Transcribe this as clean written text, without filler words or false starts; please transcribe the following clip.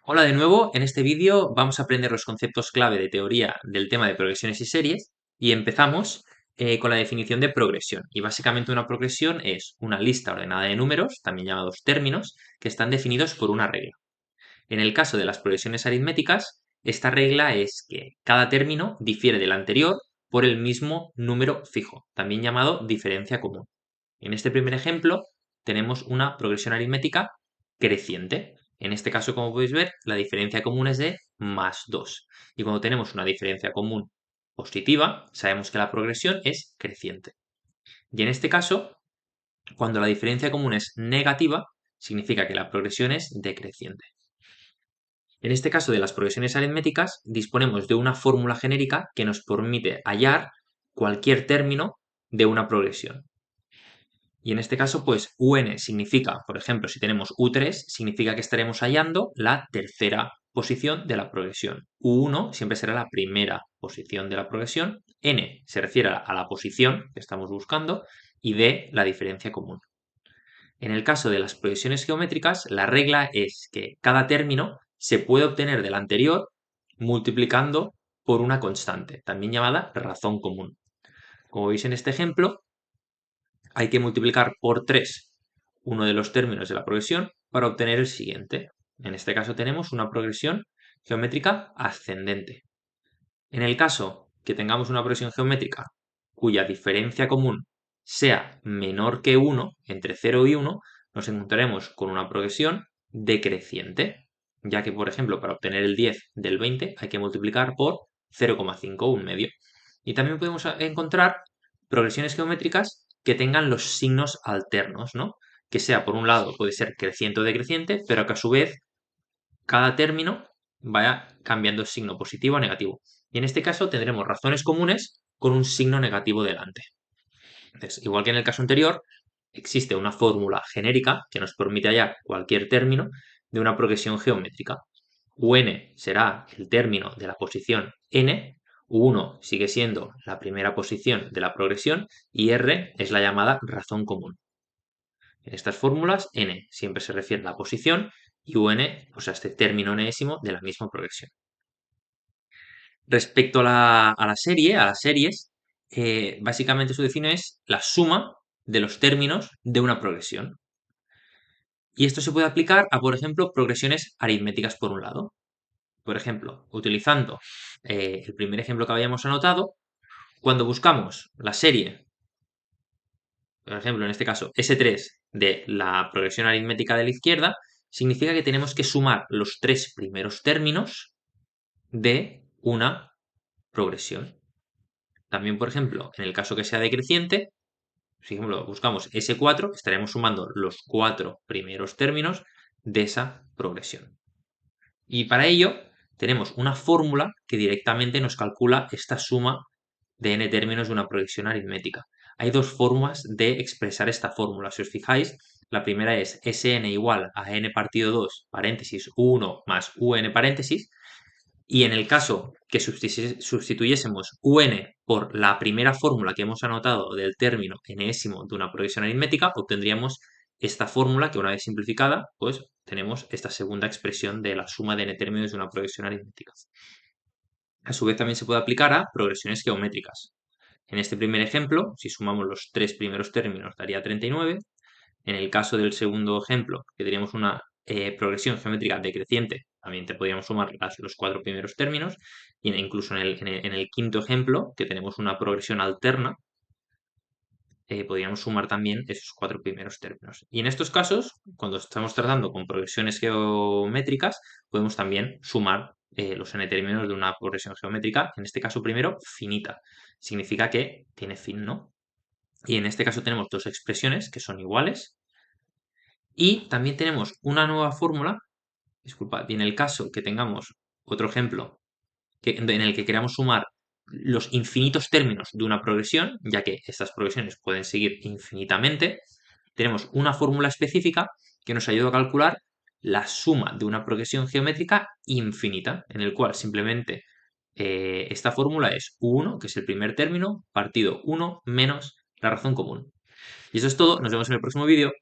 Hola de nuevo, en este vídeo vamos a aprender los conceptos clave de teoría del tema de progresiones y series y empezamos con la definición de progresión. Y básicamente una progresión es una lista ordenada de números, también llamados términos, que están definidos por una regla. En el caso de las progresiones aritméticas, esta regla es que cada término difiere del anterior por el mismo número fijo, también llamado diferencia común. En este primer ejemplo tenemos una progresión aritmética creciente. En este caso, como podéis ver, la diferencia común es de más 2. Y cuando tenemos una diferencia común positiva, sabemos que la progresión es creciente. Y en este caso, cuando la diferencia común es negativa, significa que la progresión es decreciente. En este caso de las progresiones aritméticas, disponemos de una fórmula genérica que nos permite hallar cualquier término de una progresión. Y en este caso, pues UN significa, por ejemplo, si tenemos U3, significa que estaremos hallando la tercera posición de la progresión. U1 siempre será la primera posición de la progresión. N se refiere a la posición que estamos buscando y D la diferencia común. En el caso de las progresiones geométricas, la regla es que cada término se puede obtener del anterior multiplicando por una constante, también llamada razón común. Como veis en este ejemplo, hay que multiplicar por 3 uno de los términos de la progresión para obtener el siguiente. En este caso tenemos una progresión geométrica ascendente. En el caso que tengamos una progresión geométrica cuya diferencia común sea menor que 1, entre 0 y 1, nos encontraremos con una progresión decreciente, ya que, por ejemplo, para obtener el 10 del 20 hay que multiplicar por 0,5, un medio. Y también podemos encontrar progresiones geométricas que tengan los signos alternos, ¿no? Que sea, por un lado, puede ser creciente o decreciente, pero que a su vez cada término vaya cambiando signo positivo o negativo. Y en este caso tendremos razones comunes con un signo negativo delante. Entonces, igual que en el caso anterior, existe una fórmula genérica que nos permite hallar cualquier término de una progresión geométrica. UN será el término de la posición n, U1 sigue siendo la primera posición de la progresión y R es la llamada razón común. En estas fórmulas, n siempre se refiere a la posición y un, pues a este término enésimo de la misma progresión. Respecto a las series, básicamente su definición es la suma de los términos de una progresión. Y esto se puede aplicar a, por ejemplo, progresiones aritméticas por un lado. Por ejemplo, utilizando el primer ejemplo que habíamos anotado, cuando buscamos la serie, por ejemplo, en este caso, S3 de la progresión aritmética de la izquierda, significa que tenemos que sumar los tres primeros términos de una progresión. También, por ejemplo, en el caso que sea decreciente, por ejemplo, buscamos S4, estaremos sumando los cuatro primeros términos de esa progresión. Y para ello tenemos una fórmula que directamente nos calcula esta suma de n términos de una progresión aritmética. Hay dos formas de expresar esta fórmula. Si os fijáis, la primera es Sn igual a n partido 2, paréntesis, u1 más un paréntesis, y en el caso que sustituyésemos un por la primera fórmula que hemos anotado del término enésimo de una progresión aritmética, obtendríamos esta fórmula que, una vez simplificada, pues tenemos esta segunda expresión de la suma de n términos de una progresión aritmética. A su vez también se puede aplicar a progresiones geométricas. En este primer ejemplo, si sumamos los tres primeros términos daría 39. En el caso del segundo ejemplo, que tendríamos una progresión geométrica decreciente, también te podríamos sumar los cuatro primeros términos, e incluso en el quinto ejemplo, que tenemos una progresión alterna, podríamos sumar también esos cuatro primeros términos. Y en estos casos, cuando estamos tratando con progresiones geométricas, podemos también sumar los n términos de una progresión geométrica, en este caso primero finita, significa que tiene fin, ¿no? Y en este caso tenemos dos expresiones que son iguales, y también tenemos una nueva fórmula, disculpad, y en el caso que tengamos otro ejemplo en el que queramos sumar los infinitos términos de una progresión, ya que estas progresiones pueden seguir infinitamente, tenemos una fórmula específica que nos ayuda a calcular la suma de una progresión geométrica infinita, en el cual simplemente esta fórmula es u1, que es el primer término, partido 1 menos la razón común. Y eso es todo, nos vemos en el próximo vídeo.